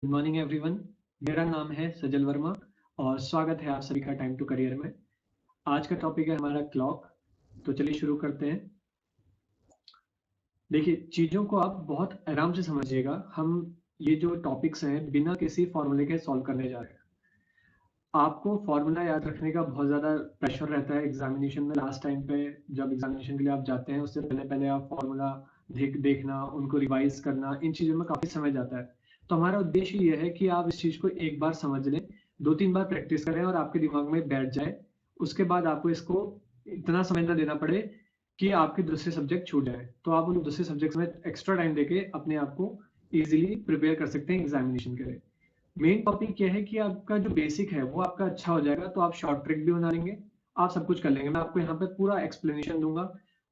Good morning everyone. मेरा नाम है सजल वर्मा और स्वागत है आप सभी का टाइम टू करियर में। आज का टॉपिक है हमारा क्लॉक। तो चलिए शुरू करते हैं। देखिए, चीज़ों को आप बहुत आराम से समझिएगा। हम ये जो टॉपिक्स हैं बिना किसी फॉर्मूले के सॉल्व करने जा रहे हैं। आपको फॉर्मूला याद रखने का बहुत ज़्यादा प्रेशर रहता है एग्जामिनेशन में। लास्ट टाइम पे जब एग्जामिनेशन के लिए आप जाते हैं उससे पहले पहले आप फॉर्मूला देखना, उनको रिवाइज करना, इन चीज़ों में काफ़ी समय जाता है। तो हमारा उद्देश्य ये है कि आप इस चीज़ को एक बार समझ लें, 2-3 बार प्रैक्टिस करें और आपके दिमाग में बैठ जाए। उसके बाद आपको इसको इतना समय ना देना पड़े कि आपके दूसरे सब्जेक्ट छूट जाए। तो आप उन दूसरे सब्जेक्ट्स में एक्स्ट्रा टाइम देके अपने आप को ईजिली प्रिपेयर कर सकते हैं एग्जामिनेशन के लिए। मेन टॉपिक ये है कि आपका जो बेसिक है वो आपका अच्छा हो जाएगा, तो आप शॉर्ट ट्रिक भी बना लेंगे, आप सब कुछ कर लेंगे। मैं आपको यहाँ पे पूरा एक्सप्लेनेशन दूंगा,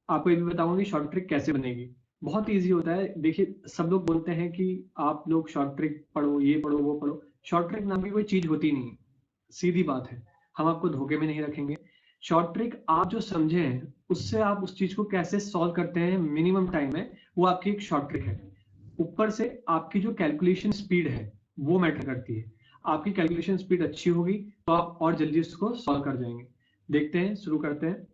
आपको ये भी बताऊंगा कि शॉर्ट ट्रिक कैसे बनेगी। बहुत इजी होता है। देखिए, सब लोग बोलते हैं कि आप लोग शॉर्ट ट्रिक पढ़ो, ये पढ़ो, वो पढ़ो। शॉर्ट ट्रिक नाम की कोई चीज होती नहीं है, सीधी बात है। हम आपको धोखे में नहीं रखेंगे। शॉर्ट ट्रिक आप जो समझे हैं उससे आप उस चीज को कैसे सॉल्व करते हैं मिनिमम टाइम में, वो आपकी एक शॉर्ट ट्रिक है। ऊपर से आपकी जो कैलकुलेशन स्पीड है वो मैटर करती है। आपकी कैलकुलेशन स्पीड अच्छी होगी तो आप और जल्दी उसको सॉल्व कर जाएंगे। देखते हैं, शुरू करते हैं।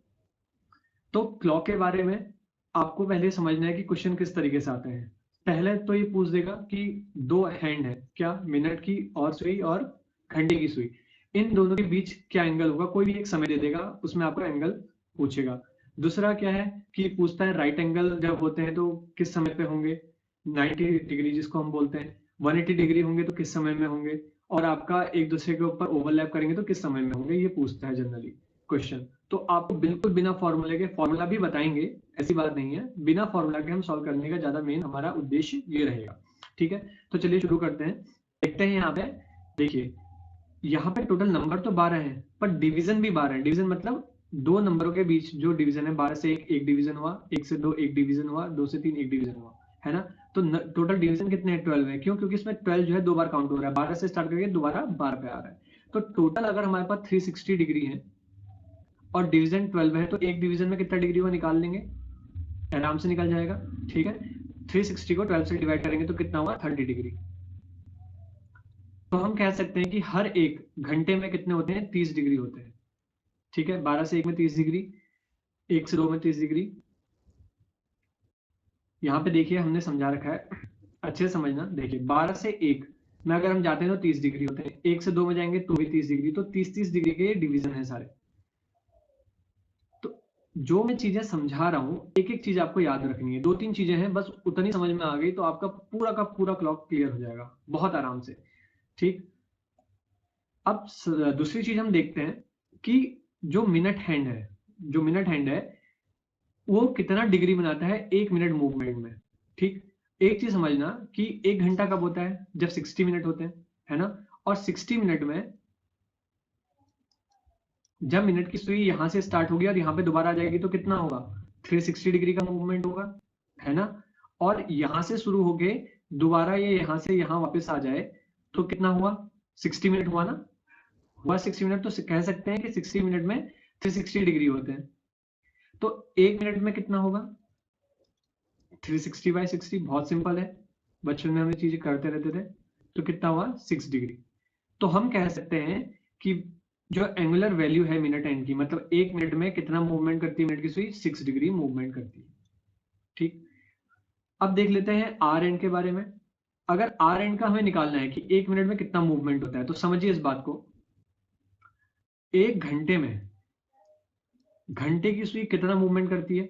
तो क्लॉक के बारे में आपको पहले समझना है कि क्वेश्चन किस तरीके से आते हैं। पहले तो ये पूछ देगा कि दो हैंड है क्या, मिनट की और सुई और घंटे की सुई, इन दोनों के बीच क्या एंगल होगा। कोई भी एक समय दे देगा, उसमें आपको एंगल पूछेगा। दूसरा क्या है कि पूछता है राइट एंगल जब होते हैं तो किस समय पे होंगे, 90 डिग्री जिसको हम बोलते हैं। 180 डिग्री होंगे तो किस समय में होंगे, और आपका एक दूसरे के ऊपर ओवरलैप करेंगे तो किस समय में होंगे, ये पूछता है जनरली क्वेश्चन। तो आपको बिल्कुल बिना फॉर्मूले के, फॉर्मूला भी बताएंगे, ऐसी बात नहीं है, बिना फॉर्मूला के हम सॉल्व करने का ज्यादा मेन हमारा उद्देश्य ये रहेगा। ठीक है, तो चलिए शुरू करते हैं। देखते हैं यहाँ पे। देखिए, यहाँ पे टोटल नंबर तो 12 है पर डिवीजन भी 12 है। डिवीजन मतलब दो नंबरों के बीच जो डिवीजन है, 12 से एक डिवीजन हुआ, 1 से 2 एक डिवीजन हुआ, 2 से 3 एक डिवीजन हुआ, है ना। तो टोटल डिवीजन कितने हैं, 12 है। क्यों? क्योंकि इसमें 12 जो है दो बार काउंट हो रहा है, 12 से स्टार्ट करके दोबारा 12 पे आ रहा है। तो टोटल अगर हमारे पास 360 डिग्री है और डिवीजन 12 है तो एक डिवीजन में कितना डिग्री हुआ निकाल लेंगे, आराम से निकल जाएगा। ठीक है, 360 को 12 से डिवाइड करेंगे तो कितना हुआ, 30 डिग्री। तो हम कह सकते हैं कि हर एक घंटे में कितने होते हैं, 30 डिग्री होते हैं। ठीक है, 12 से 1 में 30 डिग्री, 1 से 2 में 30 डिग्री। यहाँ पे देखिए हमने समझा रखा है, अच्छे से समझना। देखिए 12 से 1 में अगर हम जाते हैं तो 30 डिग्री होते हैं, 1 से 2 में जाएंगे तो भी 30 डिग्री। तो 30-30 डिग्री के डिवीजन है सारे। तो जो मैं चीजें समझा रहा हूँ, एक एक चीज आपको याद रखनी है। 2-3 चीजें हैं बस, उतनी समझ में आ गई तो आपका पूरा का पूरा क्लॉक क्लियर हो जाएगा बहुत आराम से। ठीक, अब दूसरी चीज हम देखते हैं कि जो मिनट हैंड है, जो मिनट हैंड है वो कितना डिग्री बनाता है एक मिनट मूवमेंट में। ठीक, एक चीज समझना कि एक घंटा कब होता है, जब 60 मिनट होते हैं, है ना। और 60 मिनट में जब मिनट की सुई यहां से स्टार्ट होगी और यहां पे दोबारा आ जाएगी तो कितना होगा, 360 डिग्री का मूवमेंट होगा, है ना। और यहां से शुरू होके दोबारा ये यहां से यहां वापस आ जाए तो कितना हुआ, 60 मिनट हुआ ना। हुआ 60 मिनट, तो कह सकते हैं कि 60 मिनट में 360 डिग्री होते हैं। तो एक मिनट में कितना होगा, 360/60। बहुत सिंपल है, बचपन में हम ये चीजें करते रहते थे। तो कितना हुआ, 6 डिग्री। तो हम कह सकते हैं कि जो एंगुलर वैल्यू है मिनट एंड की, मतलब एक मिनट में कितना मूवमेंट करती है मिनट की सुई, 6 डिग्री मूवमेंट करती है। ठीक, अब देख लेते हैं आर एंड के बारे में। अगर आर एंड का हमें निकालना है कि एक मिनट में कितना मूवमेंट होता है, तो समझिए इस बात को। एक घंटे में घंटे की सुई कितना मूवमेंट करती है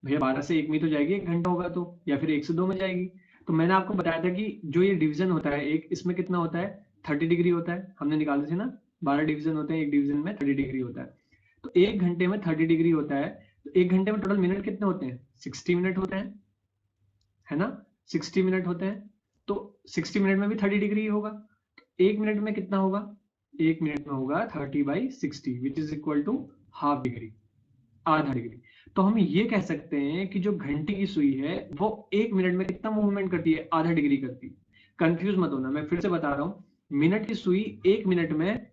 भैया, 12 से 1 में तो जाएगी, 1 घंटा होगा तो, या फिर 1 से 2 में जाएगी। तो मैंने आपको बताया था कि जो ये डिवीजन होता है एक, इसमें कितना होता है, 30 डिग्री होता है। हमने निकाले थे ना, 12 डिवीजन होते हैं, एक डिवीजन में 30 डिग्री होता है। तो एक घंटे में 30 डिग्री होता है। तो एक घंटे में टोटल मिनट कितने होते हैं, 60 मिनट होते हैं, है ना। 60 मिनट होते हैं, तो 60 मिनट में भी 30 डिग्री होगा। तो एक मिनट में कितना होगा, एक मिनट में होगा 30/60 which is equal to half degree, आधा डिग्री। तो हम ये कह सकते हैं कि जो घंटे की सुई है वो एक मिनट में कितना मूवमेंट करती है, आधा डिग्री करती है। कंफ्यूज मत होना, मैं फिर से बता रहा हूं। मिनट की सुई एक मिनट में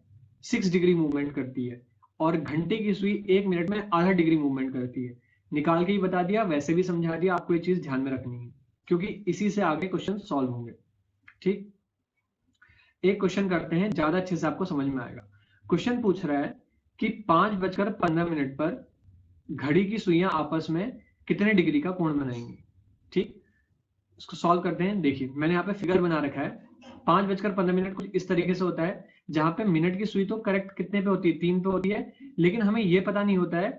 6 डिग्री मूवमेंट करती है और घंटे की सुई एक मिनट में आधा डिग्री मूवमेंट करती है। निकाल के ही बता दिया, वैसे भी समझा दिया, आपको ये चीज ध्यान में रखनी है क्योंकि इसी से आगे क्वेश्चन सॉल्व होंगे। ठीक, एक क्वेश्चन करते हैं, ज्यादा अच्छे से आपको समझ में आएगा। क्वेश्चन पूछ रहा है कि 5:15 पर घड़ी की सुइयां आपस में कितने डिग्री का कोण बनाएंगी। ठीक, इसको सॉल्व करते हैं। देखिए मैंने यहाँ पे फिगर बना रखा है। 5:15 कुछ इस तरीके से होता है, जहां पे मिनट की सुई तो करेक्ट कितने पे होती है, 3 पे होती है, लेकिन हमें ये पता नहीं होता है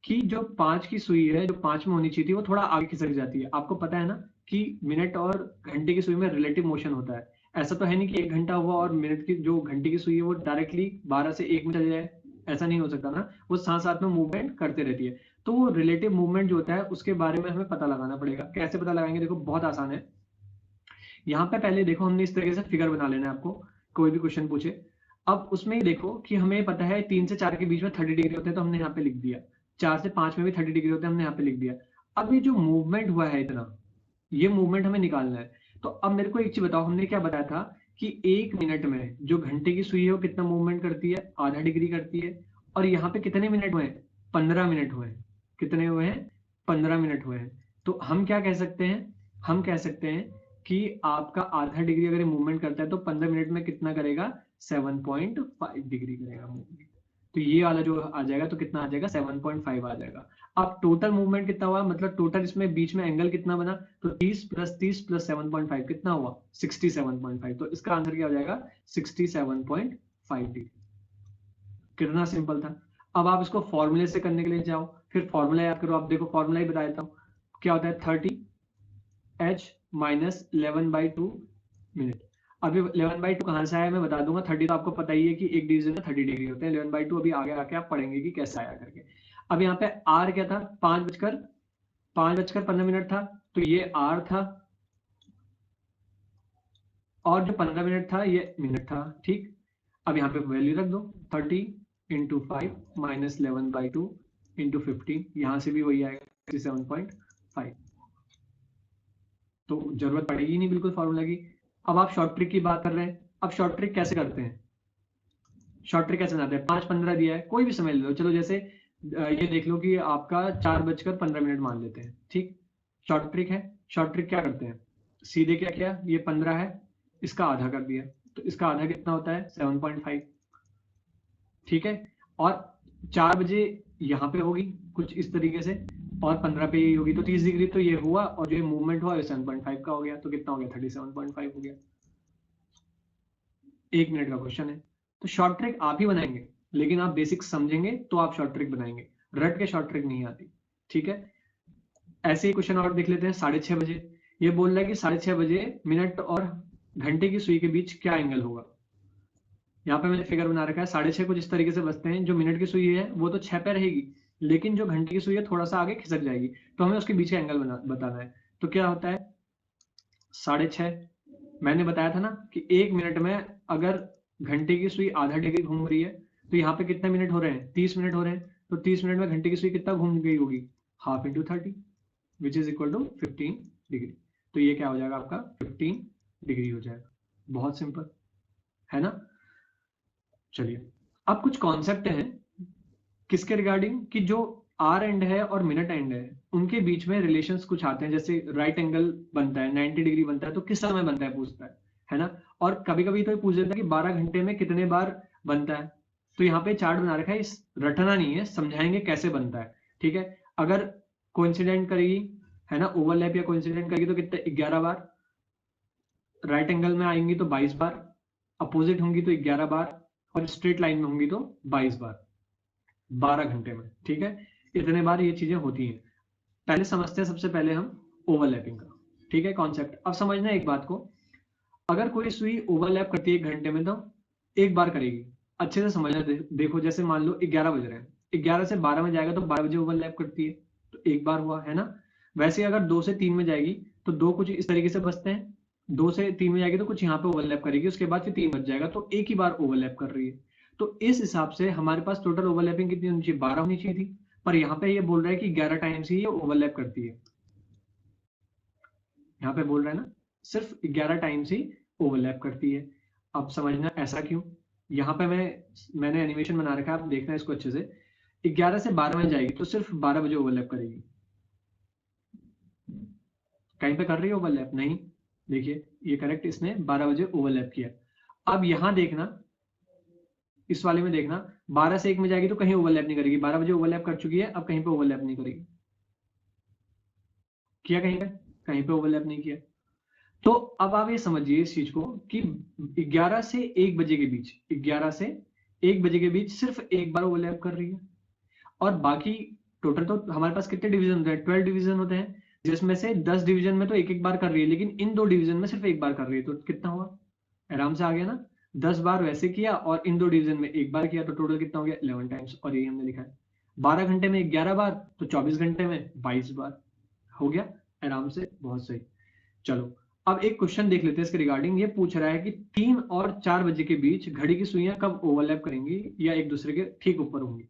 कि जो 5 की सुई है, जो 5 में होनी चाहिए थी, वो थोड़ा आगे खिसक जाती है। आपको पता है ना कि मिनट और घंटे की सुई में रिलेटिव मोशन होता है। ऐसा तो है नहीं कि 1 घंटा हुआ और मिनट की जो घंटे की सुई है वो डायरेक्टली 12 से 1 में चले जाए, ऐसा नहीं हो सकता ना, वो साथ साथ में मूवमेंट करते रहती है। तो वो रिलेटिव मूवमेंट जो होता है उसके बारे में हमें पता लगाना पड़ेगा। कैसे पता लगाएंगे, देखो बहुत आसान है। यहाँ पे पहले देखो हमने इस तरीके से फिगर बना लेना है आपको, कोई भी क्वेश्चन पूछे। अब उसमें देखो कि हमें पता है 3 से 4 के बीच में 30 डिग्री होते हैं, तो हमने यहाँ पे लिख दिया। 4 से 5 में भी 30 डिग्री होते हैं, हमने यहाँ पे लिख दिया। अब ये जो मूवमेंट हुआ है इतना, ये मूवमेंट हमें निकालना है। तो अब मेरे को एक चीज बताओ, हमने क्या बताया था कि 1 मिनट में जो घंटे की सुई है वो कितना मूवमेंट करती है, आधा डिग्री करती है। और यहाँ पे कितने मिनट हुए हैं, 15 मिनट हुए हैं। कितने हुए हैं, 15 मिनट हुए हैं। तो हम क्या कह सकते हैं, हम कह सकते हैं कि आपका आधा डिग्री अगर मूवमेंट करता है तो 15 मिनट में कितना करेगा, 7.5 डिग्री करेगा मूवमेंट। तो ये वाला जो आ जाएगा तो कितना आ जाएगा, 7.5 आ जाएगा। अब टोटल मूवमेंट कितना हुआ, मतलब टोटल इसमें बीच में एंगल कितना बना, तो 30 + 7.5 कितना हुआ, 67.5। तो इसका आंसर क्या हो जाएगा, 67.5 डिग्री। कितना सिंपल था। अब आप इसको फॉर्मूले से करने के लिए जाओ, फिर फॉर्मूला याद करो। आप देखो फॉर्मूला ही बता देता हूँ, क्या होता है, 30h - 11/2 मिनट। अभी 11/2 कहाँ से आया मैं बता दूंगा। 30 तो आपको पता ही है कि एक डिवीजन में 30 डिग्री होते हैं। 11/2 अभी आगे आके आप पढ़ेंगे कि कैसे आया करके। अब यहाँ पे आर क्या था, 5:15 था, तो ये आर था, और जो 15 मिनट था ये मिनट था। ठीक, अब यहाँ पे वैल्यू रख दो, 30 × 5 - 11/2 × 15, यहाँ से भी वही आएगा 67.5। तो जरूरत पड़ेगी नहीं बिल्कुल फॉर्मूला की। अब आप शॉर्ट ट्रिक की बात कर रहे हैं। अब शॉर्ट ट्रिक कैसे करते हैं, शॉर्ट ट्रिक कैसे बनाते हैं, 5:15 दिया है, कोई भी समय ले लो। चलो जैसे ये देख लो कि आपका 4:15 मान लेते हैं। ठीक, शॉर्ट ट्रिक है। शॉर्ट ट्रिक क्या करते हैं, सीधे क्या किया, ये 15 है, इसका आधा कर दिया, तो इसका आधा कितना होता है, 7.5। ठीक है, और 4 बजे यहाँ पे होगी कुछ इस तरीके से, और 15 पे ये होगी, तो 30 डिग्री तो ये हुआ, और जो मूवमेंट हुआ 7.5 का हो गया, तो कितना हो गया, 37.5 हो गया। 1 मिनट का क्वेश्चन है। तो शॉर्ट ट्रिक आप ही बनाएंगे, लेकिन आप बेसिक समझेंगे तो आप शॉर्ट ट्रिक बनाएंगे, रट के शॉर्ट ट्रिक नहीं आती। ठीक है, ऐसे ही क्वेश्चन और देख लेते हैं। 6:30 बजे, ये बोल रहा है कि 6:30 बजे मिनट और घंटे की सुई के बीच क्या एंगल होगा। यहाँ पे मैंने फिगर बना रखा है। 6:30 कुछ इस तरीके से बचते हैं, जो मिनट की सुई है वो तो 6 पे रहेगी, लेकिन जो घंटे की सुई है थोड़ा सा आगे खिसक जाएगी, तो हमें उसके बीच का एंगल बताना है। तो क्या होता है, 6:30, मैंने बताया था ना कि 1 मिनट में अगर घंटे की सुई आधा डिग्री घूम रही है, तो यहाँ पे कितने मिनट हो रहे हैं, 30 मिनट हो रहे हैं। तो 30 मिनट में घंटे की सुई कितना घूम गई होगी, half into 30, which is equal to 15 degree. तो ये क्या हो जाएगा, आपका 15 डिग्री हो जाएगा। बहुत सिंपल है ना। चलिए, अब कुछ कॉन्सेप्ट हैं किसके रिगार्डिंग, कि जो आर एंड है और मिनट एंड है उनके बीच में रिलेशंस कुछ आते हैं। जैसे राइट एंगल बनता है, 90 डिग्री बनता है, तो किस समय बनता है पूछता है ना। और कभी कभी तो ये पूछ देता है कि 12 घंटे में कितने बार बनता है। तो यहाँ पे चार्ट बना रखा है, इस रटना नहीं है, समझाएंगे कैसे बनता है। ठीक है, अगर कोइंसिडेंट करेगी, है ना, ओवरलैप या कोइंसिडेंट करेगी तो कितने, 11 बार। राइट एंगल में आएंगी तो 22 बार, अपोजिट होंगी तो 11 बार, और स्ट्रेट लाइन में होंगी तो 22 बार, 12 घंटे में। ठीक है, इतने बार ये चीजें होती हैं। पहले समझते हैं सबसे पहले हम ओवरलैपिंग का। ठीक है, कॉन्सेप्ट अब समझना एक बात को, अगर कोई सुई ओवरलैप करती है 1 घंटे में तो एक बार करेगी। अच्छे से समझना, देखो जैसे मान लो 11 बज रहे हैं, 11 से 12 में जाएगा तो 12 बजे ओवरलैप करती है, तो एक बार हुआ, है ना। वैसे अगर 2 से 3 में जाएगी तो 2 कुछ इस तरीके से बचते हैं, 2 से 3 में जाएगी तो कुछ यहाँ पे ओवरलैप करेगी, उसके बाद फिर 3 बच जाएगा, तो एक ही बार ओवरलैप कर रही है। तो इस हिसाब से हमारे पास टोटल ओवरलैपिंग कितनी होनी चाहिए, 12 होनी चाहिए थी, पर यहाँ पे ये बोल रहा है कि 11 टाइम्स ही ये ओवरलैप करती है। यहाँ पे बोल रहा है ना, सिर्फ 11 टाइम्स ही ओवरलैप करती है। अब समझना ऐसा क्यों, यहाँ पे मैंने एनिमेशन बना रखा है, आप देखना इसको अच्छे से। 11 से 12 में जाएगी तो सिर्फ 12 बजे ओवरलैप करेगी, कहीं पे कर रही है ओवरलैप नहीं। देखिए ये करेक्ट, इसने 12 बजे ओवरलैप किया। अब यहां देखना, इस वाले में देखना, 12 से 1 में जाएगी तो कहीं ओवरलैप नहीं करेगी, 12 बजे ओवरलैप कर चुकी है, अब कहीं पे ओवरलैप नहीं करेगी। किया कहीं पे ओवरलैप नहीं किया। तो अब आप ये समझिए इस चीज को कि 11 से 1 बजे के बीच, 11 से 1 बजे के बीच सिर्फ एक बार ओवरलैप कर रही है, और बाकी टोटल तो हमारे पास कितने डिवीजन होते हैं, 12 डिवीजन होते हैं, जिसमें से 10 डिवीजन में तो एक एक बार कर रही है, लेकिन इन 2 डिवीजन में सिर्फ एक बार कर रही है, तो कितना हुआ, आराम से आ गया ना। 10 बार वैसे किया और इन 2 डिवीजन में एक बार किया, तो टोटल कितना हो गया, 11 टाइम्स, और यही हमने लिखा है। 12 घंटे में 11 बार, तो 24 घंटे में 22 बार हो गया आराम से, बहुत सही। चलो अब एक क्वेश्चन देख लेते हैं इसके रिगार्डिंग। ये पूछ रहा है कि 3 और 4 बजे के बीच घड़ी की सुइयां कब ओवरलैप करेंगी या एक दूसरे के ठीक ऊपर होंगी,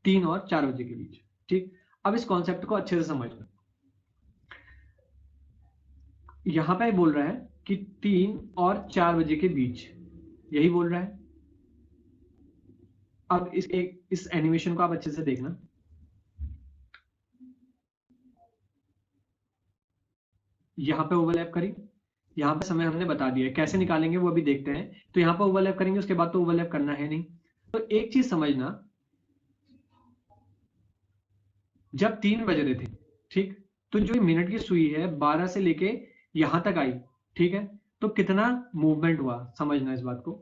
3 और 4 बजे के बीच। ठीक, अब इस कॉन्सेप्ट को अच्छे से समझना। यहां पे बोल रहा है कि 3 और 4 बजे के बीच, यही बोल रहा है। अब इस एनिमेशन को आप अच्छे से देखना। यहां पे ओवरलैप करी, यहां पे समय हमने बता दिया है, कैसे निकालेंगे वो अभी देखते हैं। तो यहां पे ओवरलैप करेंगे, उसके बाद तो ओवरलैप करना है नहीं। तो एक चीज समझना, जब 3 बज रहे थे, ठीक, तो जो मिनट की सुई है 12 से लेके यहां तक आई, ठीक है, तो कितना मूवमेंट हुआ, समझना इस बात को।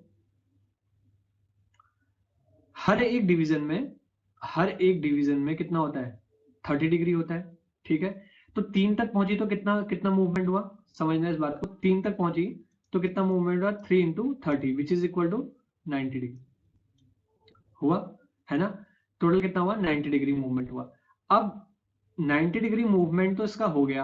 हर एक डिवीजन में, हर एक डिवीजन में कितना होता है, 30 डिग्री होता है, ठीक है। तो 3 तक पहुंची तो कितना कितना मूवमेंट हुआ, समझना इस बात को। 3 तक पहुंची तो कितना मूवमेंट हुआ, 3 into 30 which is equal to 90 degree हुआ, है ना। टोटल कितना हुआ, 90 डिग्री मूवमेंट हुआ। अब 90 डिग्री मूवमेंट तो इसका हो गया।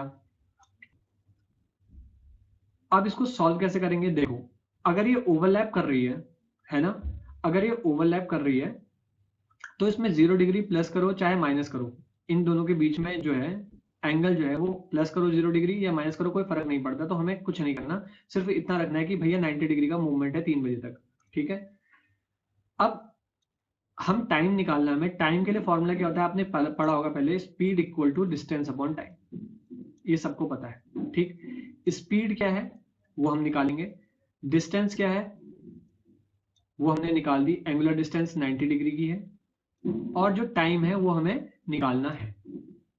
अब इसको सॉल्व कैसे करेंगे, देखो, अगर ये ओवरलैप कर रही है ना, अगर ये ओवरलैप कर रही है तो इसमें 0 डिग्री प्लस करो चाहे माइनस करो, इन दोनों के बीच में जो है एंगल जो है वो प्लस करो 0 डिग्री या माइनस करो, कोई फर्क नहीं पड़ता। तो हमें कुछ नहीं करना, सिर्फ इतना रखना है कि भैया 90 डिग्री का मूवमेंट है 3 बजे तक, ठीक है। अब हम टाइम निकालना है, हमें टाइम के लिए फॉर्मूला क्या होता है, आपने पढ़ा होगा पहले, speed equal to distance upon time, ये सबको पता है, ठीक। स्पीड क्या है वो हम निकालेंगे, डिस्टेंस क्या है वो हमने निकाल दी, एंगुलर डिस्टेंस 90 डिग्री की है, और जो टाइम है वो हमें निकालना है,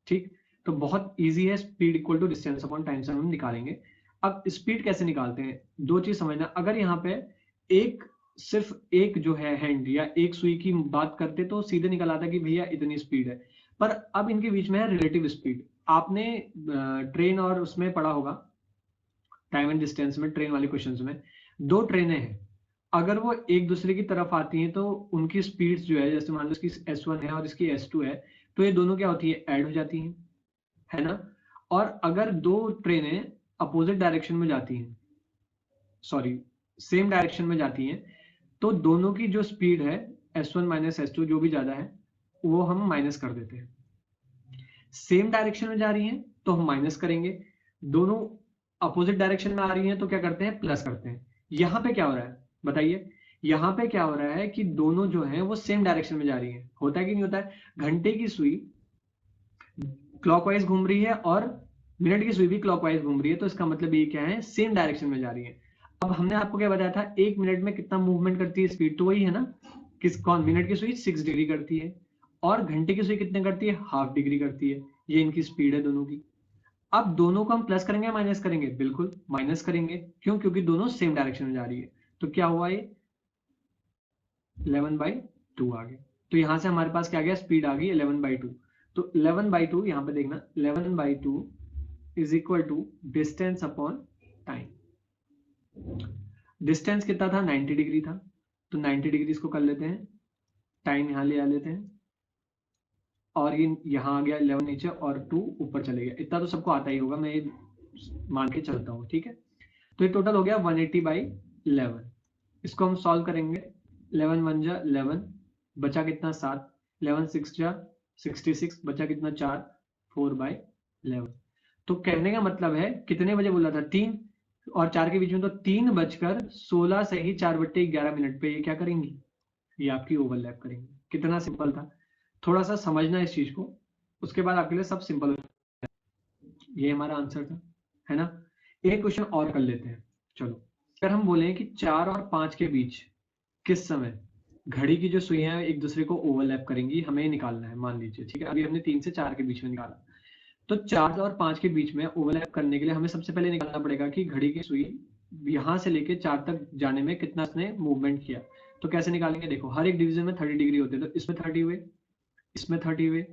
ठीक। तो बहुत इजी है, speed equal to distance upon time से हम निकालेंगे। अब स्पीड कैसे निकालते हैं, दो चीज समझना। अगर यहाँ पे एक, सिर्फ एक जो है हैंड या एक सुई की बात करते तो सीधे निकल आता कि भैया इतनी स्पीड है, पर अब इनके बीच में है रिलेटिव स्पीड। आपने ट्रेन और उसमें पढ़ा होगा, टाइम एंड डिस्टेंस में, ट्रेन वाले क्वेश्चंस में, दो ट्रेनें हैं, अगर वो एक दूसरे की तरफ आती हैं तो उनकी स्पीड्स जो है, जैसे मान लो इसकी S1 है और इसकी S2 है, तो ये दोनों क्या होती है, ऐड हो जाती हैं, है ना। और अगर दो ट्रेनें अपोजिट डायरेक्शन में जाती हैं, सॉरी सेम डायरेक्शन में जाती हैं, तो दोनों की जो स्पीड है S1 माइनस S2 जो भी ज्यादा है वो हम माइनस कर देते हैं। सेम डायरेक्शन में जा रही हैं तो हम माइनस करेंगे, दोनों अपोजिट डायरेक्शन में आ रही हैं तो क्या करते हैं, प्लस करते हैं। यहां पे क्या हो रहा है बताइए, यहां पे क्या हो रहा है कि दोनों जो हैं वो सेम डायरेक्शन में जा रही हैं, होता है कि नहीं होता है। घंटे की सुई क्लॉकवाइज घूम रही है और मिनट की सुई भी क्लॉकवाइज घूम रही है, तो इसका मतलब ये क्या है, सेम डायरेक्शन में जा रही है। अब हमने आपको क्या बताया था, 1 मिनट में कितना मूवमेंट करती है स्पीड, तो वही है ना, कौन, मिनट की सुई 6 डिग्री करती है और घंटे की सुई कितने करती है, हाफ डिग्री करती है। ये इनकी स्पीड है दोनों की। अब दोनों को हम प्लस करेंगे या माइनस करेंगे, बिल्कुल माइनस करेंगे, क्यों, क्योंकि दोनों सेम डायरेक्शन में जा रही है। तो क्या हुआ, ये 11/2 आ गया। तो यहां से हमारे पास क्या आ गया, स्पीड आ गई 11/2। तो 11/2 यहां पे देखना, 11/2 is equal to distance upon time. Distance कितना था, 90 डिग्री था, तो 90 डिग्री इसको कर लेते हैं, टाइम यहां ले आ लेते हैं, और ये यहां आ गया 11 नीचे और 2 ऊपर चले गया। इतना तो सबको आता ही होगा, मैं ये मान के चलता हूं, ठीक है। तो ये टोटल हो गया 180/11। इसको हम सॉल्व करेंगे, 11 1 जा 11, बचा कितना 7, 11 6 जा 66, बचा कितना 4, 4/11। तो कहने का मतलब है, कितने बजे बोला था, 3 और 4 के बीच में, तो 3:16 से ही 4/11 पे ये क्या करेंगी, ये आपकी ओवरलैप करेंगी। कितना सिंपल था, थोड़ा सा समझना इस चीज को, उसके बाद आपके लिए सब सिंपल हो जाएगा। ये हमारा आंसर था, है ना। एक क्वेश्चन और कर लेते हैं, चलो। अगर हम बोले कि 4 और 5 के बीच किस समय घड़ी की जो सुइयां एक दूसरे को ओवरलैप करेंगी, हमें निकालना है। मान लीजिए, ठीक है, अभी हमने 3 से 4 के बीच में निकाला, तो 4 और 5 के बीच में ओवरलैप करने के लिए हमें सबसे पहले निकालना पड़ेगा कि घड़ी की सुई यहाँ से लेके 4 तक जाने में कितना इसने मूवमेंट किया। तो कैसे निकालेंगे, देखो हर एक डिवीजन में 30 डिग्री होते हैं, तो इसमें 30 हुए, इसमें 30 हुए,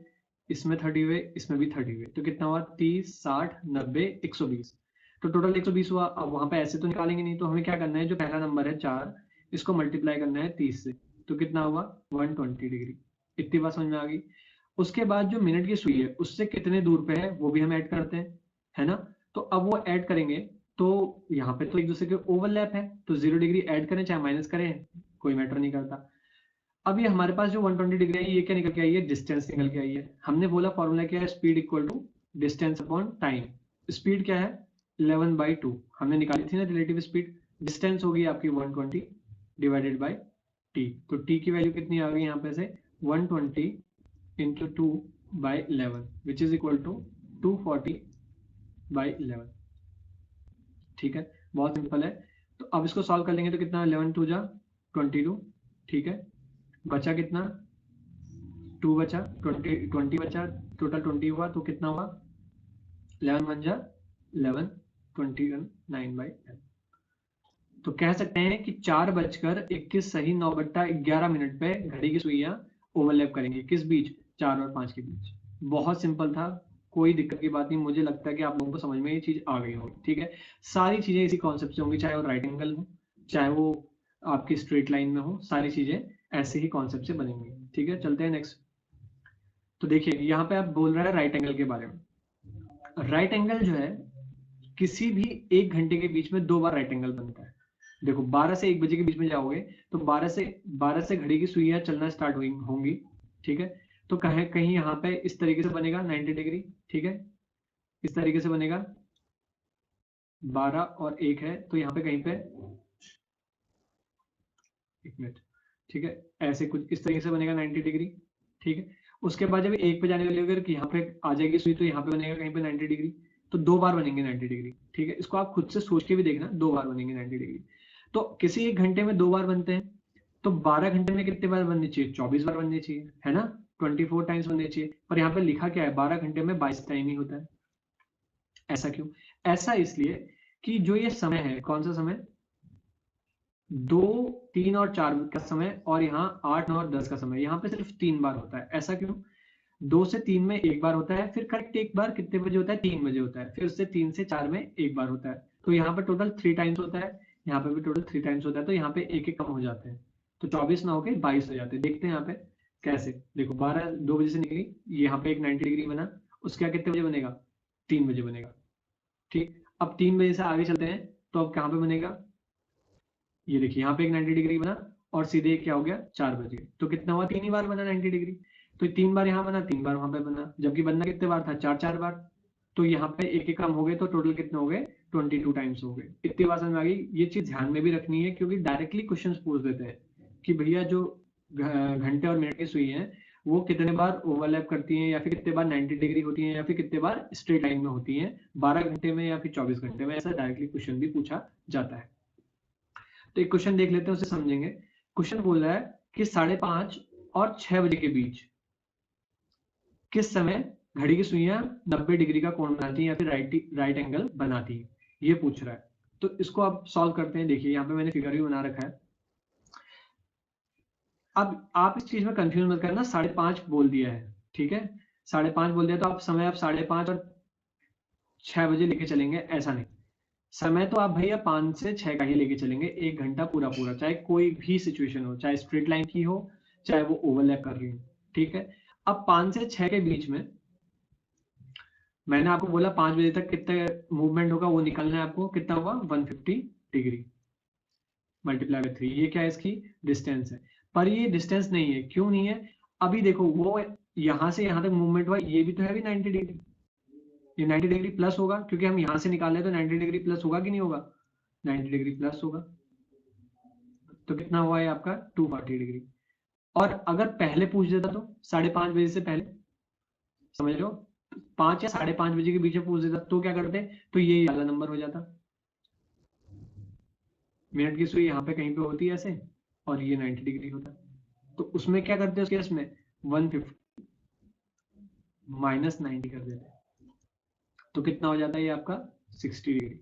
इसमें 30 हुए, इसमें भी 30 हुए, तो कितना हुआ 30, 60, 90, 120। तो टोटल 120 हुआ। अब वहां पे ऐसे तो निकालेंगे नहीं, तो हमें क्या करना है, जो पहला नंबर है 4, इसको मल्टीप्लाई करना है 30 से, तो कितना हुआ 120 डिग्री। इतनी बात समझ में आ गई। उसके बाद जो मिनट की सुई है उससे कितने दूर पे है वो भी हम ऐड करते हैं, है ना। तो अब वो ऐड करेंगे, तो यहाँ पे तो एक दूसरे के ओवरलैप है, तो 0 डिग्री ऐड करें चाहे माइनस करें, कोई मैटर नहीं करता। अब ये हमारे पास जो 120 डिग्री है, ये क्या निकल के आई है, डिस्टेंस निकल के आई है। हमने बोला फॉर्मूला क्या है, speed equal to distance upon time. Speed क्या है 11/2, हमने निकाली थी ना रिलेटिव स्पीड। डिस्टेंस होगी आपकी 120 डिवाइडेड बाय टी, तो टी की वैल्यू कितनी आ गई यहाँ पे से 120 into 2/11 which is equal to 240/11। ठीक है, बहुत सिंपल है। तो अब इसको सॉल्व कर लेंगे, तो कितना 11 2 जा 22, ठीक है, बचा कितना 2 बचा, 20 बचा, टोटल 20 हुआ, तो कितना हुआ 11 1 जा 11, 21/9। तो कह सकते हैं कि 4:21 सही 9/11 पे घड़ी की सुइयां ओवरलैप करेंगे, किस बीच, 4 और 5 के बीच। बहुत सिंपल था, कोई दिक्कत की बात नहीं। मुझे लगता है कि आप लोगों को समझ में ये चीज आ गई होगी, ठीक है। सारी चीजें इसी कॉन्सेप्ट से होंगी, चाहे वो राइट एंगल हो, चाहे वो आपकी स्ट्रेट लाइन में हो, सारी चीजें ऐसे ही कॉन्सेप्ट से बनेंगी, ठीक है। चलते हैं नेक्स्ट। तो देखिए यहाँ पे आप बोल रहे हैं राइट एंगल के बारे में। राइट एंगल जो है, किसी भी 1 घंटे के बीच में 2 बार राइट एंगल बनता है। देखो 12 से 1 बजे के बीच में जाओगे, तो 12 से घड़ी की सुइयां चलना स्टार्ट होंगी, ठीक है। तो कहीं कहीं यहाँ पे इस तरीके से बनेगा 90 डिग्री, ठीक है, इस तरीके से बनेगा। 12 और 1 है, तो यहाँ पे कहीं पे 1 मिनट, ठीक है, ऐसे कुछ इस तरीके से बनेगा 90 डिग्री, ठीक है। उसके बाद जब 1 पे जाने वाली अगर कि यहाँ पे आ जाएगी सुई, तो यहाँ पे बनेगा कहीं पे 90 डिग्री, तो 2 बार बनेंगे 90 डिग्री, ठीक है। इसको आप खुद से सोच के भी देखना, 2 बार बनेंगे 90 डिग्री। तो किसी एक घंटे में 2 बार बनते हैं, तो 12 घंटे में कितने बार बननी चाहिए, 24 बार बननी चाहिए, है ना, 24 टाइम्स बननी चाहिए। पर यहाँ पे लिखा क्या है, 12 घंटे में 22 टाइम ही होता है। ऐसा क्यों, ऐसा इसलिए कि जो ये समय है, कौन सा समय, 2, 3 और 4 का समय, और यहाँ 8, 9 और 10 का समय, यहाँ पे सिर्फ 3 बार होता है। ऐसा क्यों, 2 से 3 में 1 बार होता है, फिर करेक्ट एक बार कितने बजे होता है, 3 बजे होता है, फिर उससे 3 से 4 में 1 बार होता है। तो यहाँ पे टोटल 3 टाइम्स होता है, यहाँ पे भी टोटल 3 टाइम्स होता है, तो यहाँ पे एक एक कम हो जाते हैं, तो 24 ना होके 22 हो जाते हैं। देखते हैं यहाँ पे कैसे, देखो 12 2 बजे से निकली, यहाँ पे एक 90 डिग्री बना, उसके बाद कितने बजे बनेगा, 3 बजे बनेगा, ठीक। अब 3 बजे से आगे चलते हैं, तो अब कहाँ पे बनेगा, ये देखिए यहाँ पे एक 90 डिग्री बना, और सीधे क्या हो गया 4 बजे, तो कितना हुआ, 3 ही बार बना 90 डिग्री। तो 3 बार यहाँ बना, 3 बार वहां पे बना, जबकि बनना कितने बार था, 4 बार। तो यहाँ पे एक एक कम हो गए, तो टोटल कितने हो गए, 22 टाइम्स हो गए। इतनी बात समझ में आ गई। ये चीज ध्यान में भी रखनी है, क्योंकि डायरेक्टली क्वेश्चन पूछ देते हैं कि भैया जो घंटे और मिनट की सुई है वो कितने बार ओवरलैप करती हैं, या फिर कितने बार 90 डिग्री होती हैं, या फिर कितने बार स्ट्रेट लाइन में होती हैं, 12 घंटे में या फिर 24 घंटे में। ऐसा डायरेक्टली क्वेश्चन भी पूछा जाता है। तो एक क्वेश्चन देख लेते हैं, उसे समझेंगे। क्वेश्चन बोल रहा है कि 5:30 और 6 बजे के बीच किस समय घड़ी की सुइयां 90 डिग्री का कोण बनाती हैं या फिर राइट एंगल बनाती हैं, ये पूछ रहा है। तो इसको आप सॉल्व करते हैं। देखिए यहाँ पे मैंने फिगर भी बना रखा है। अब आप इस चीज में कंफ्यूज मत करना, 5:30 बोल दिया है, ठीक है, 5:30 बोल दिया, तो आप समय आप 5:30 और 6 बजे लेके चलेंगे, ऐसा नहीं। समय तो आप भैया 5 से 6 का ही लेके चलेंगे, 1 घंटा पूरा पूरा, चाहे कोई भी सिचुएशन हो, चाहे स्ट्रेट लाइन की हो, चाहे वो ओवरलैप कर रही हो, ठीक है। अब 5 से 6 के बीच में मैंने आपको बोला 5 बजे तक कितना मूवमेंट होगा वो निकलना है आपको, कितना हुआ 150 डिग्री मल्टीप्लाई बाय 3, ये क्या है, इसकी डिस्टेंस है। पर ये डिस्टेंस नहीं है, क्यों नहीं है, अभी देखो वो यहां से यहां तक मूवमेंट हुआ, ये भी तो है अभी 90 डिग्री, ये 90 डिग्री प्लस होगा, क्योंकि हम यहां से निकाले तो 90 डिग्री प्लस होगा कि नहीं होगा, 90 डिग्री प्लस होगा। तो कितना हुआ है आपका 240 डिग्री। और अगर पहले पूछ देता तो 5:30 बजे से पहले, समझ रहे हो, 5 या 5:30 बजे के बीच में पूछ देता तो क्या करते, तो ये वाला नंबर हो जाता। मिनट की सुई यहाँ पे कहीं पे होती है ऐसे, और ये 90 डिग्री होता है। तो उसमें क्या करते हैं उस केस में 150 माइनस 90 कर देते हैं, तो कितना हो जाता है ये आपका 60 डिग्री।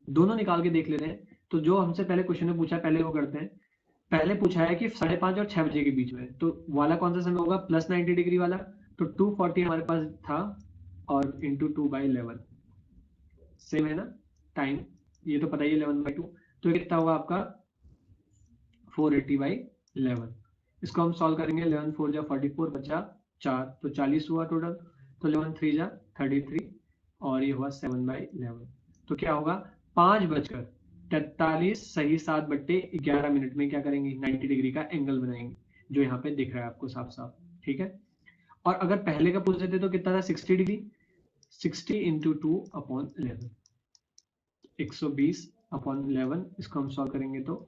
दोनों निकाल के देख लेते हैं। तो जो हमसे पहले क्वेश्चन में पूछा पहले वो करते हैं। पहले पूछा है कि 5:30 और 6 बजे के बीच में, तो वाला कौन सा समय होगा प्लस 90 डिग्री वाला, तो 240 हमारे पास था और इंटू 2/11 सेम है ना टाइम, ये तो पता ही है 11/2, तो ये कितना होगा आपका 480/11। इसको हम सॉल्व करेंगे, 11 4 जा 44 बचा 4, तो 40 हुआ टोटल, तो 11 3 जा 33 और ये हुआ 7/11। तो क्या होगा 5:43 सही 7/11 में क्या करेंगे 90 डिग्री का एंगल बनाएंगे, जो यहाँ पे दिख रहा है आपको साफ साफ। ठीक है, और अगर पहले का पूछते थे तो कितना था 60 डिग्री, 60 इंटू 2/11 120/11। इसको हम सॉल्व करेंगे तो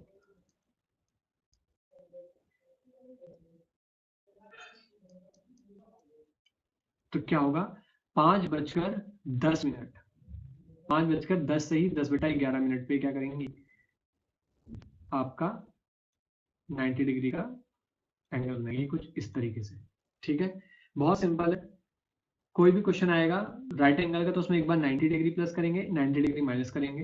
क्या होगा 5:10 5:10 से ही 10/11 पे क्या करेंगे आपका 90 डिग्री का एंगल बनाएंगे कुछ इस तरीके से। ठीक है, बहुत सिंपल है। कोई भी क्वेश्चन आएगा राइट एंगल का तो उसमें एक बार 90 डिग्री प्लस करेंगे, 90 डिग्री माइनस करेंगे।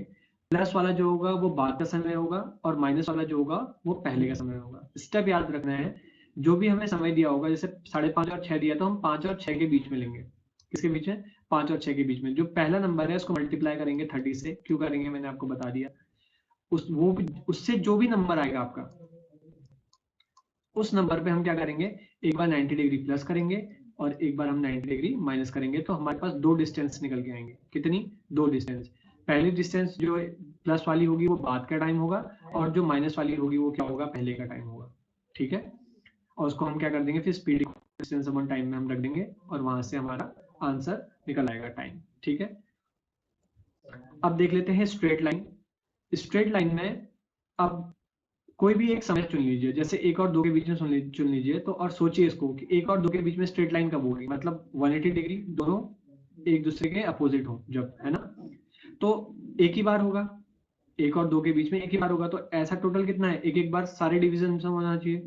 प्लस वाला जो होगा वो बाद का समय होगा और माइनस वाला जो होगा वो पहले का समय होगा। स्टेप याद रखना है, जो भी हमें समय दिया होगा, जैसे 5:30 और 6 दिया तो हम 5 और 6 के बीच में लेंगे। किसके बीच में 5 और 6 के बीच में। जो पहला नंबर है उसको मल्टीप्लाई करेंगे 30 से। क्यों करेंगे मैंने आपको बता दिया। उससे जो भी नंबर आएगा आपका, उस नंबर पे हम क्या करेंगे एक बार 90 डिग्री प्लस करेंगे और एक बार हम 90 डिग्री माइनस करेंगे, तो हमारे पास दो डिस्टेंस निकल के आएंगे। कितनी, दो डिस्टेंस। पहली डिस्टेंस जो प्लस वाली होगी वो बाद का टाइम होगा और जो माइनस वाली होगी वो क्या होगा पहले का टाइम होगा। ठीक है, और उसको हम क्या कर देंगे फिर स्पीड डिस्टेंस अपॉन टाइम में हम रख देंगे और वहां से हमारा आंसर निकल आएगा टाइम। ठीक है, अब देख लेते हैं स्ट्रेट लाइन। स्ट्रेट लाइन में अब कोई भी एक समय चुन लीजिए, जैसे 1 और 2 के बीच में चुन लीजिए, तो और सोचिए इसको कि 1 और 2 के बीच में स्ट्रेट लाइन कब होगी, मतलब 180 डिग्री, दोनों एक दूसरे के अपोजिट हो जब, है ना। तो एक ही बार होगा, 1 और 2 के बीच में एक ही बार होगा, तो ऐसा टोटल कितना है, एक एक बार सारे डिवीजन में होना चाहिए।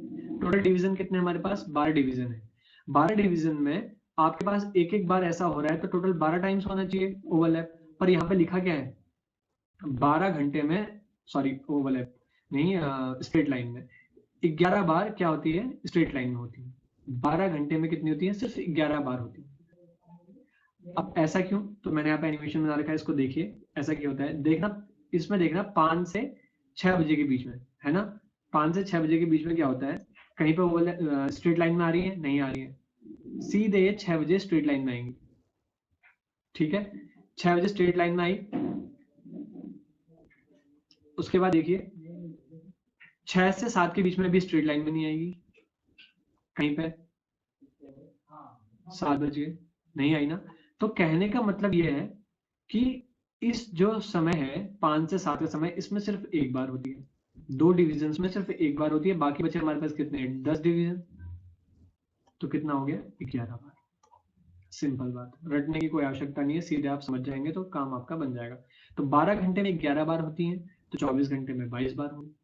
टोटल डिवीजन कितने हमारे पास 12 डिवीजन है। 12 डिवीजन में आपके पास एक एक बार ऐसा हो रहा है तो टोटल 12 टाइम्स होना चाहिए ओवरलैप। पर यहाँ पे लिखा क्या है 12 घंटे में, सॉरी ओवरलैप नहीं, स्ट्रेट लाइन में 11 बार क्या होती है स्ट्रेट लाइन में होती है। 12 घंटे में कितनी होती है, सिर्फ 11 बार होती है। अब ऐसा क्यों, तो मैंने यहाँ पे एनिमेशन बना रखा है, इसको देखिए ऐसा क्यों होता है। देखना इसमें, देखना 5 से 6 बजे के बीच में, है ना। 5 से 6 बजे के बीच में क्या होता है, कहीं पे वो स्ट्रेट लाइन में आ रही है, नहीं आ रही है, सीधे 6 बजे स्ट्रेट लाइन में आएंगी। ठीक है, 6 बजे स्ट्रेट लाइन में आई, उसके बाद देखिए 6 से 7 के बीच में भी स्ट्रेट लाइन में नहीं आएगी, कहीं पे 7 बजे नहीं आई ना। तो कहने का मतलब यह है कि इस जो समय है 5 से 7 का समय, इसमें सिर्फ एक बार होती है। दो डिविजन में सिर्फ एक बार होती है, बाकी बचे हमारे पास कितने 10 डिवीजन, तो कितना हो गया 11 बार। सिंपल बात, रटने की कोई आवश्यकता नहीं है, सीधे आप समझ जाएंगे तो काम आपका बन जाएगा। तो 12 घंटे में 11 बार होती है, तो 24 घंटे में 22 बार होगी।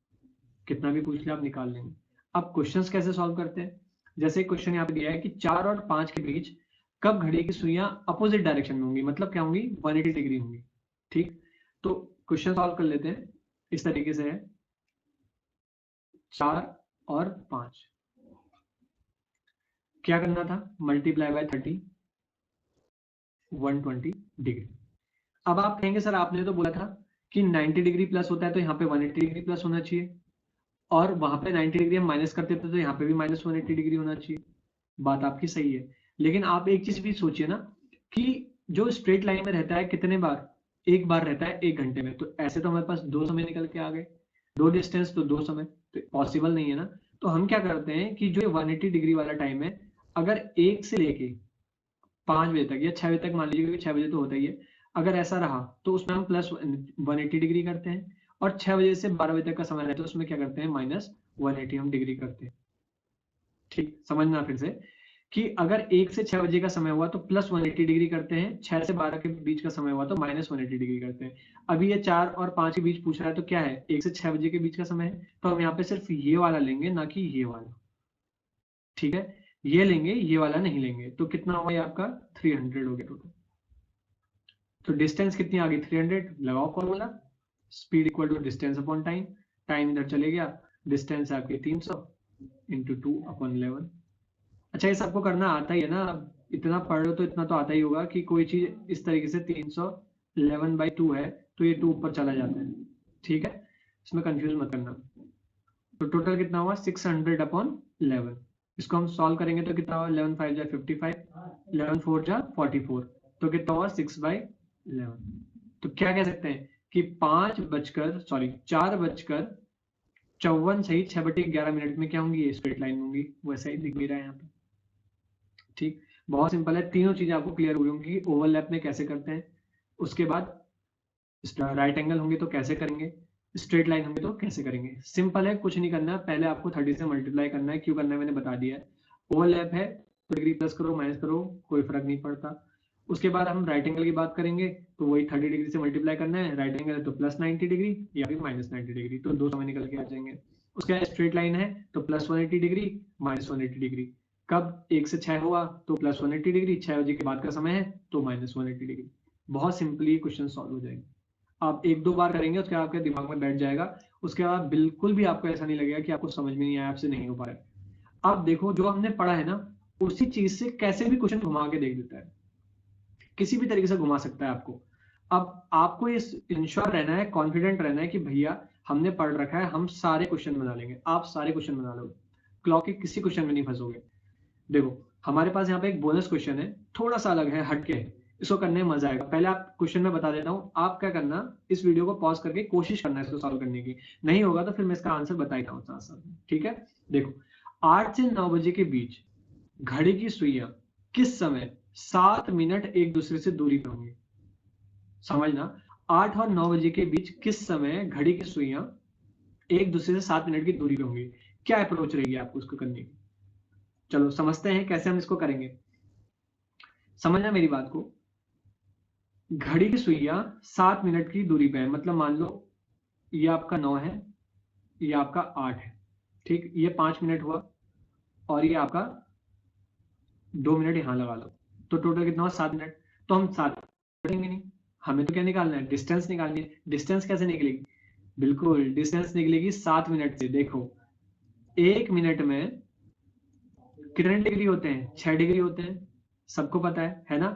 कितना भी पूछ ले आप निकाल लेंगे। अब क्वेश्चंस कैसे सॉल्व करते हैं, जैसे क्वेश्चन यहाँ पे दिया है कि 4 और 5 के बीच कब घड़ी की सुइयां अपोजिट डायरेक्शन में होंगी, मतलब क्या होंगी 180 डिग्री होंगी। ठीक, तो क्वेश्चन सॉल्व कर लेते हैं। इस तरीके से है 4 और 5, क्या करना था मल्टीप्लाई बाय 30, 120 डिग्री। अब आप कहेंगे सर आपने तो बोला था कि 90 डिग्री प्लस होता है तो यहाँ पे 180 डिग्री प्लस होना चाहिए, और वहां पे 90 डिग्री हम माइनस करते थे तो यहाँ पे भी माइनस 180 डिग्री होना चाहिए। बात आपकी सही है, लेकिन आप एक चीज भी सोचिए ना कि जो स्ट्रेट लाइन में रहता है कितने बार, एक बार रहता है 1 घंटे में, तो ऐसे तो हमारे पास दो समय निकल के आ गए, दो डिस्टेंस तो दो समय, तो पॉसिबल नहीं है ना। तो हम क्या करते हैं कि जो 180 डिग्री वाला टाइम है, अगर 1 से लेके 5 बजे तक या 6 बजे तक मान लीजिए, क्योंकि 6 बजे तो होता ही है, अगर ऐसा रहा तो उसमें हम प्लस 180 डिग्री करते हैं, और 6 बजे से 12 बजे तक का समय रहता है तो उसमें क्या करते हैं माइनस 180 हम डिग्री करते हैं। ठीक, समझना फिर से कि अगर 1 से 6 बजे का समय हुआ तो प्लस 180 डिग्री करते हैं, 6 से 12 के बीच का समय हुआ तो माइनस 180 डिग्री करते हैं। अभी ये 4 और 5 के बीच पूछ रहा है तो क्या है, 1 से 6 बजे के बीच का समय है, तो हम यहाँ पे सिर्फ ये वाला लेंगे, ना कि ये वाला। ठीक है, ये लेंगे, ये वाला नहीं लेंगे। तो कितना हुआ ये आपका 300 हो गया टोटल। तो डिस्टेंस कितनी आ गई 300, लगाओ formula, speed equal to distance upon time, time इधर चले गया, डिस्टेंस आपकी 300 इंटू 2/11। अच्छा, ये सबको करना आता ही है ना, अब इतना पढ़ लो तो इतना तो आता ही होगा कि कोई चीज इस तरीके से 311/2 है तो ये 2 ऊपर चला जाता है। ठीक है, इसमें कंफ्यूज मत करना। तो टोटल कितना हुआ 600/11। इसको हम सॉल्व करेंगे तो कितना हुआ 11 5 जा 55, 11 4 जा 44, तो कितना हुआ 6/11। तो क्या कह सकते हैं कि 4 बजकर 54 सही 6/11 में क्या होंगी, ये स्ट्रेट लाइन होंगी। वैसा ही दिख भी रहा है यहाँ पे। ठीक, बहुत सिंपल है, तीनों चीजें आपको क्लियर हुई होंगी। ओवरलैप में कैसे करते हैं, उसके बाद राइट एंगल होंगे तो कैसे करेंगे, स्ट्रेट लाइन होंगे तो कैसे करेंगे। सिंपल है, कुछ नहीं करना है, पहले आपको 30 से मल्टीप्लाई करना है। क्यों करना है मैंने बता दिया है। ओवरलैप है तो डिग्री प्लस करो माइनस करो कोई फर्क नहीं पड़ता। उसके बाद हम राइट एंगल की बात करेंगे तो वही 30 डिग्री से मल्टीप्लाई करना है। राइट एंगल है तो प्लस 90 डिग्री या फिर माइनस 90 डिग्री, तो दो समय निकल के आ जाएंगे। उसके बाद स्ट्रेट लाइन है तो प्लस 180 डिग्री माइनस 180 डिग्री। कब 1 से 6 हुआ तो प्लस 180 डिग्री, 6 बजे के बाद का समय है तो माइनस 180 डिग्री। बहुत सिंपली क्वेश्चन सॉल्व हो जाएंगे। आप एक दो बार करेंगे उसके बाद आपके दिमाग में बैठ जाएगा। उसके बाद बिल्कुल भी आपको ऐसा नहीं लगेगा कि आपको समझ में नहीं आया, आपसे नहीं हो पा रहा है। अब देखो जो हमने पढ़ा है ना, उसी चीज से कैसे भी क्वेश्चन घुमा के देख देता है, किसी भी तरीके से घुमा सकता है आपको। अब आपको इस इंश्योर रहना है, कॉन्फिडेंट रहना है कि भैया हमने पढ़ रखा है, हम सारे क्वेश्चन बना लेंगे। आप सारे क्वेश्चन बना लो, क्लॉक के किसी क्वेश्चन में नहीं फंसोगे। देखो हमारे पास यहाँ पे एक बोनस क्वेश्चन है, थोड़ा सा अलग है, हटके है, इसको करने में मजा आएगा। पहले आप क्वेश्चन में बता देता हूँ, आप क्या करना, इस वीडियो को पॉज करके कोशिश करना इसको सॉल्व करने की। नहीं होगा तो फिर मैं इसका आंसर बता ही रहा हूँ साथ साथ में। ठीक है, देखो 8 से 9 बजे के बीच घड़ी की सुइयां किस समय 7 मिनट एक दूसरे से दूरी पर होंगी। समझना, 8 और 9 बजे के बीच किस समय घड़ी की सुइयां एक दूसरे से 7 मिनट की दूरी पे होंगी। क्या अप्रोच रहेगी आपको उसको करने की। चलो समझते हैं कैसे हम इसको करेंगे। समझना मेरी बात को, घड़ी की सुइयां 7 मिनट की दूरी पे है, मतलब मान लो ये आपका 9 है, ये आपका 8 है। ठीक, ये 5 मिनट हुआ और ये आपका 2 मिनट यहां लगा लो, तो टोटल कितना हुआ 7 मिनट। तो हम 7 पढ़ेंगे नहीं, हमें तो क्या निकालना है, डिस्टेंस निकालनी है। डिस्टेंस कैसे निकलेगी, बिल्कुल डिस्टेंस निकलेगी 7 मिनट से। देखो 1 मिनट में कितने डिग्री होते हैं, 6 डिग्री होते हैं, सबको पता है ना।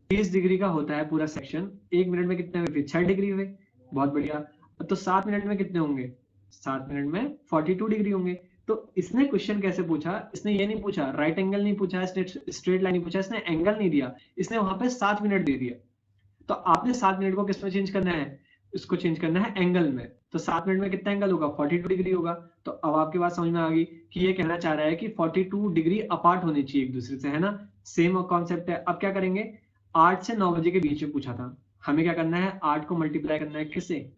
30 डिग्री का होता है पूरा सेक्शन, 1 मिनट में कितने हुए, फिर 6 डिग्री हुए। बहुत बढ़िया, तो 7 मिनट में कितने होंगे, 7 मिनट में 42 डिग्री होंगे। तो इसने क्वेश्चन कैसे पूछा, इसने ये नहीं पूछा राइट एंगल नहीं पूछा, इसने स्ट्रेट लाइन नहीं पूछा, इसने एंगल नहीं दिया, इसने वहां पे 7 मिनट दे दिया। तो आपने 7 मिनट को किस में चेंज करना है, इसको चेंज करना है एंगल में। तो 7 मिनट में कितना एंगल होगा, 42 डिग्री होगा। तो अब आपकी बात समझ में आ गई कि ये कहना चाह रहा है कि 42 डिग्री अपार्ट होनी चाहिए एक दूसरे से, है ना। सेम कॉन्सेप्ट है। अब क्या करेंगे, 8 से 9 बजे के बीच में पूछा था, हमें क्या करना है, 8 को मल्टीप्लाई करना है किससे,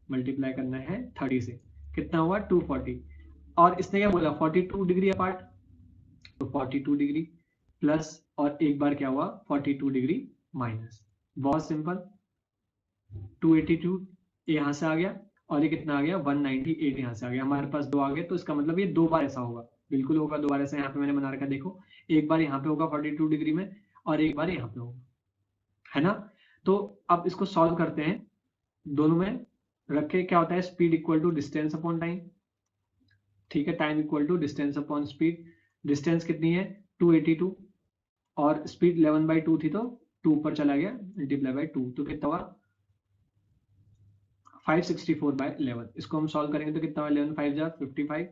मल्टीप्लाई करना है 30 से। कितना हुआ 240, और इसने क्या बोला 42 डिग्री अपार्ट, तो 42 डिग्री प्लस, और एक बार क्या हुआ 42 डिग्री माइनस। बहुत सिंपल, 282 यहाँ से आ गया, और ये कितना आ गया 198 यहाँ से आ गया। हमारे पास दो आ गए, तो इसका मतलब ये दो बार ऐसा होगा, बिल्कुल होगा दो बार ऐसा। यहाँ पे मैंने बना रखा, देखो एक बार यहाँ पे होगा 42 डिग्री में, और एक बार यहाँ पे होगा, है ना। तो अब इसको सॉल्व करते हैं, दोनों में रख के क्या होता है, speed equal to distance upon time. ठीक है, time equal to distance upon speed. Distance कितनी है 282, और स्पीड 11/2 थी तो 2 ऊपर चला गया, मल्टीप्लाई बाई 2, तो कितना हुआ 564/11। इसको हम सॉल्व करेंगे तो कितना हुआ 11 5 जा 55,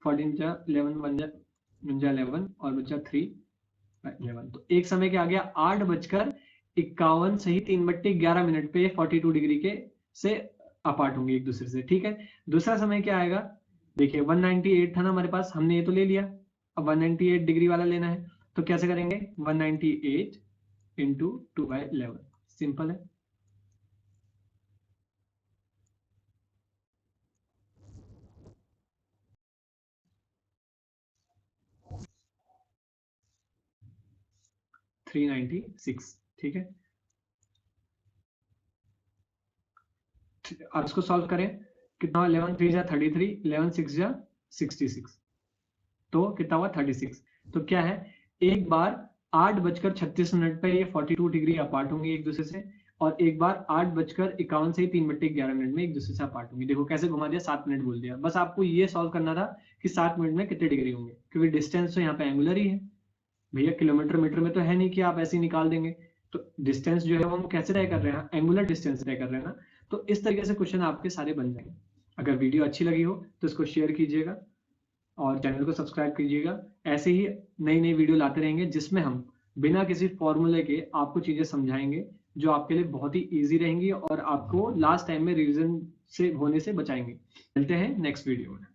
14 जा 11 1 जा 11, और बचा 3/11। तो एक समय क्या आ गया 8 बजकर 51 सही 3/11 पे 42 डिग्री के से अपार्ट होंगे एक दूसरे से। ठीक है, दूसरा समय क्या आएगा, देखिए 198 था ना हमारे पास, हमने ये तो ले लिया, अब 198 डिग्री वाला लेना है। तो कैसे करेंगे 198 इंटू 2/11, सिंपल है। 396, ठीक है। अब इसको सॉल्व करें, कितना 11 3 जा 33, 11 6 जा 66, तो कितना हुआ 36। तो क्या है, एक बार 8:36 पे ये 42 डिग्री अपार्ट होंगे एक दूसरे से, और एक बार 8:51 से 3/11 में एक दूसरे से अपार्ट होंगे। देखो कैसे घुमा दिया, 7 मिनट बोल दिया। बस आपको ये सॉल्व करना था कि 7 मिनट में कितने डिग्री होंगे, क्योंकि डिस्टेंस तो यहाँ पे एंगुलर ही है भैया, किलोमीटर मीटर में तो है नहीं कि आप ऐसे ही निकाल देंगे। तो डिस्टेंस जो है वो हम कैसे तय कर रहे हैं, एंगुलर डिस्टेंस तय कर रहे हैं ना। तो इस तरीके से क्वेश्चन आपके सारे बन जाएंगे। अगर वीडियो अच्छी लगी हो तो इसको शेयर कीजिएगा और चैनल को सब्सक्राइब कीजिएगा। ऐसे ही नई नई वीडियो लाते रहेंगे जिसमें हम बिना किसी फॉर्मूले के आपको चीजें समझाएंगे जो आपके लिए बहुत ही इजी रहेंगी और आपको लास्ट टाइम में रिवीजन से होने से बचाएंगे। मिलते हैं नेक्स्ट वीडियो में।